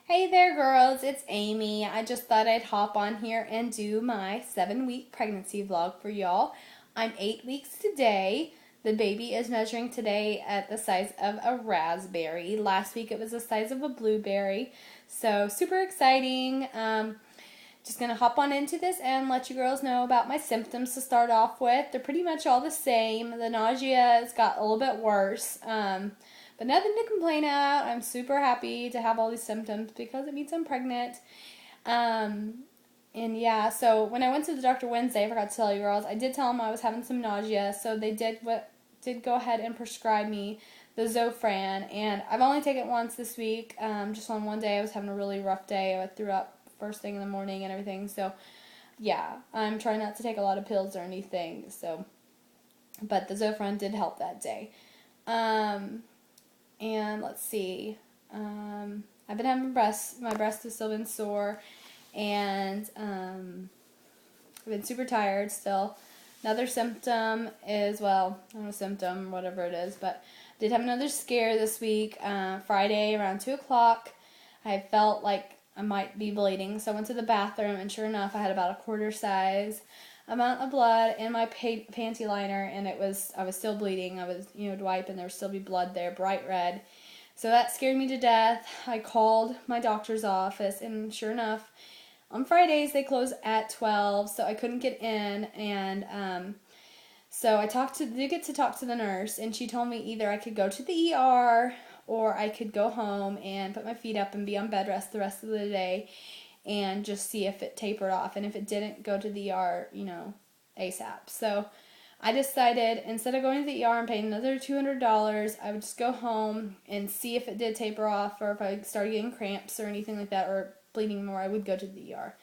Hey there, girls. It's Amy. I just thought I'd hop on here and do my 7-week pregnancy vlog for y'all. I'm 8 weeks today. The baby is measuring today at the size of a raspberry. Last week it was the size of a blueberry. So, super exciting. Just gonna hop on into this and let you girls know about my symptoms to start off with. They're pretty much all the same. The nausea has got a little bit worse. But nothing to complain about. I'm super happy to have all these symptoms because it means I'm pregnant. And yeah, so when I went to the doctor Wednesday, I forgot to tell you girls, I did tell them I was having some nausea, so they did go ahead and prescribe me the Zofran, and I've only taken it once this week. Just on one day, I was having a really rough day. I threw up first thing in the morning and everything. So yeah, I'm trying not to take a lot of pills or anything. So, but the Zofran did help that day. And let's see. I've been having my breast has still been sore, and I've been super tired still. Another symptom is, well, I don't know, symptom, whatever it is, but I did have another scare this week. Friday around 2 o'clock, I felt like I might be bleeding, so I went to the bathroom, and sure enough, I had about a quarter size amount of blood in my panty liner, and I was still bleeding. I was, to wipe, and there would still be blood there, bright red. So that scared me to death. I called my doctor's office, and sure enough, on Fridays they close at 12, so I couldn't get in, and so I did get to talk to the nurse, and she told me either I could go to the ER or I could go home and put my feet up and be on bed rest the rest of the day and just see if it tapered off, and if it didn't, go to the ER, ASAP. So I decided instead of going to the ER and paying another $200, I would just go home and see if it did taper off, or if I started getting cramps or anything like that, or bleeding more, I would go to the ER.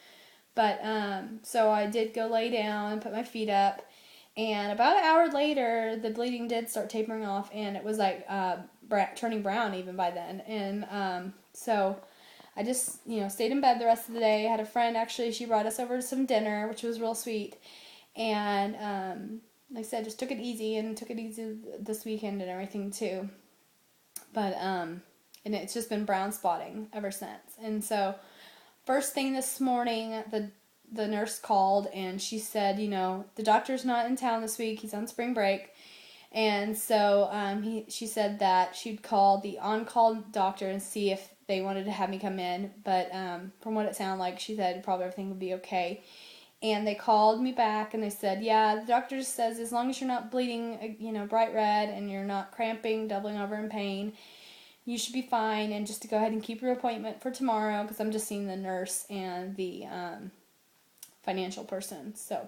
But so I did go lay down and put my feet up, and about an hour later, the bleeding did start tapering off, and it was like turning brown even by then. And so I just, stayed in bed the rest of the day. I had a friend, actually, she brought us over to some dinner, which was real sweet. And like I said, just took it easy, and took it easy this weekend and everything too. But and it's just been brown spotting ever since. And so first thing this morning, the nurse called, and she said, the doctor's not in town this week. He's on spring break. And so she said that she'd call the on-call doctor and see if they wanted to have me come in. But from what it sounded like, she said probably everything would be okay. And they called me back, and they said, yeah, the doctor just says as long as you're not bleeding, bright red, and you're not cramping, doubling over in pain, you should be fine. And just to go ahead and keep your appointment for tomorrow, because I'm just seeing the nurse and the financial person. So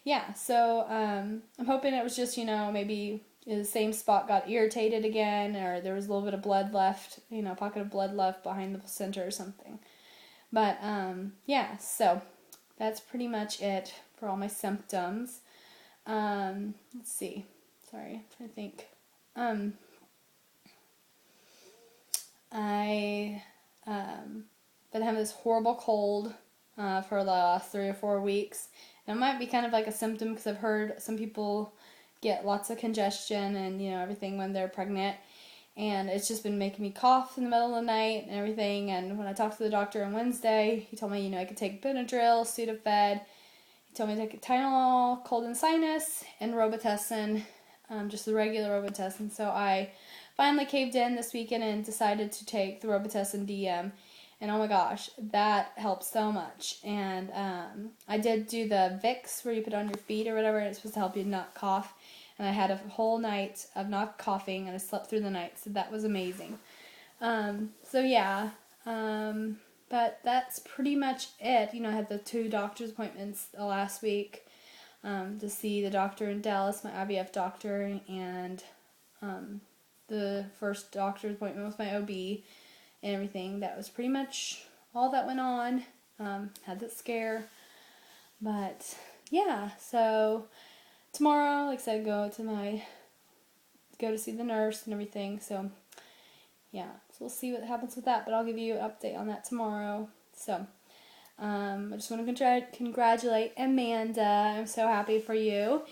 yeah, so I'm hoping it was just, maybe the same spot got irritated again, or there was a little bit of blood left, a pocket of blood left behind the placenta or something. But yeah, so that's pretty much it for all my symptoms. Let's see. Sorry, I'm trying to think. I been having this horrible cold for the last 3 or 4 weeks. And it might be kind of like a symptom, because I've heard some people get lots of congestion and, everything when they're pregnant. And it's just been making me cough in the middle of the night and everything. And when I talked to the doctor on Wednesday, he told me, I could take Benadryl, Sudafed. He told me to take Tylenol, cold and sinus, and Robitussin, just the regular Robitussin. So I finally caved in this weekend and decided to take the Robitussin DM. And oh my gosh, that helps so much. And I did do the Vicks where you put it on your feet or whatever, and it's supposed to help you not cough. And I had a whole night of not coughing, and I slept through the night, so that was amazing. So yeah, but that's pretty much it. I had the 2 doctor's appointments last week to see the doctor in Dallas, my IVF doctor, and the first doctor's appointment with my OB and everything. That was pretty much all that went on. Had that scare. But yeah, so tomorrow, like I said, go to see the nurse and everything. So yeah, so we'll see what happens with that, but I'll give you an update on that tomorrow. So I just want to congratulate Amanda. I'm so happy for you.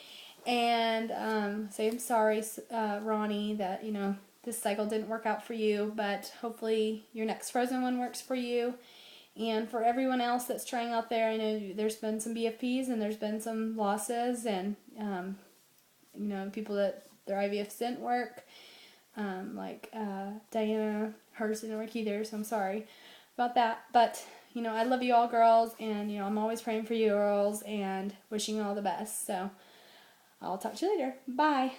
And say I'm sorry, Ronnie, that, this cycle didn't work out for you, but hopefully your next frozen one works for you. And for everyone else that's trying out there, I know there's been some BFPs and there's been some losses, and people that their IVFs didn't work, like Diana, hers didn't work either, so I'm sorry about that. But I love you all, girls, and I'm always praying for you, girls, and wishing you all the best. So I'll talk to you later. Bye.